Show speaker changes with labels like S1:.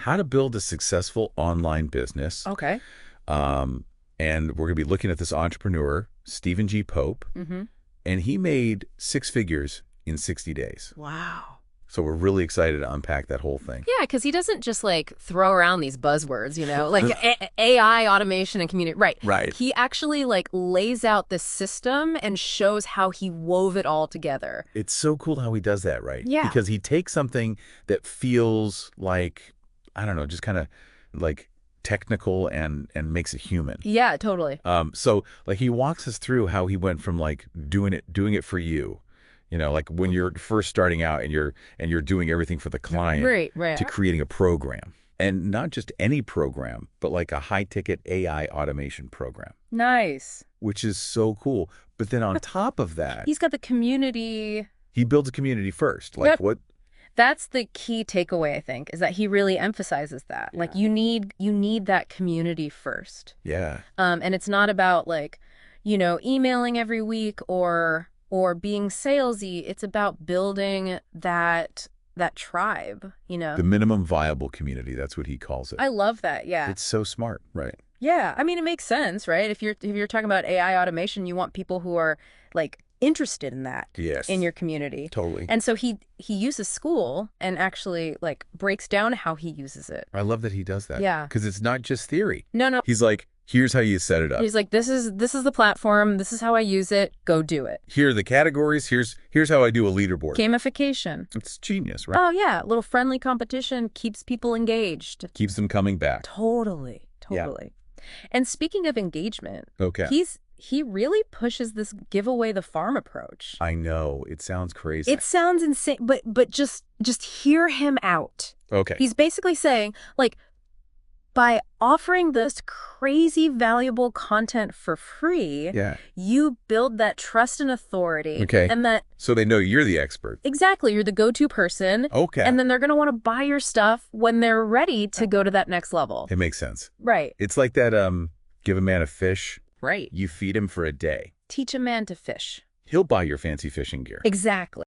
S1: how to build a successful online business.
S2: Okay.
S1: And we're going to be looking at this entrepreneur, Stephen G. Pope, and he made 6 figures in 60 days.
S2: Wow.
S1: So we're really excited to unpack that whole thing.
S2: Yeah, because he doesn't just like throw around these buzzwords, like AI, automation, and community. Right.
S1: Right.
S2: He actually like lays out the system and shows how he wove it all together.
S1: It's so cool how he does that, right?
S2: Yeah.
S1: Because he takes something that feels like, I don't know, just kind of like technical and makes it human.
S2: Yeah, totally.
S1: So like he walks us through how he went from like doing it for you, like when you're first starting out and you're doing everything for the client,
S2: right,
S1: to creating a program. And not just any program, but like a high-ticket AI automation program.
S2: Nice.
S1: Which is so cool. But then on top of that,
S2: he's got the community.
S1: He builds a community first. Like what?
S2: That's the key takeaway, I think, is that he really emphasizes that. Like you need that community first.
S1: Yeah.
S2: And it's not about like, emailing every week or being salesy. It's about building that tribe,
S1: The minimum viable community, that's what he calls it.
S2: I love that. Yeah.
S1: It's so smart, right?
S2: Yeah. I mean, it makes sense, right? If you're talking about AI automation, you want people who are like interested in that.
S1: Yes.
S2: In your community.
S1: Totally.
S2: And so he uses Skool and actually like breaks down how he uses it.
S1: I love that he does that.
S2: Yeah.
S1: Because it's not just theory.
S2: No.
S1: He's like, here's how you set it up.
S2: He's like, this is the platform. This is how I use it. Go do it.
S1: Here are the categories. Here's how I do a leaderboard.
S2: Gamification.
S1: It's genius, right?
S2: Oh, yeah. A little friendly competition keeps people engaged.
S1: Keeps them coming back.
S2: Totally.
S1: Yeah.
S2: And speaking of engagement,
S1: okay,
S2: he really pushes this give away the farm approach.
S1: I know. It sounds crazy.
S2: It sounds insane, but just hear him out.
S1: Okay.
S2: He's basically saying, like, by offering this crazy valuable content for free, you build that trust and authority.
S1: Okay.
S2: And that
S1: so they know you're the expert.
S2: Exactly. You're the go-to person.
S1: Okay.
S2: And then they're going to want to buy your stuff when they're ready to go to that next level.
S1: It makes sense.
S2: Right.
S1: It's like that give a man a fish.
S2: Right.
S1: You feed him for a day.
S2: Teach a man to fish.
S1: He'll buy your fancy fishing gear.
S2: Exactly.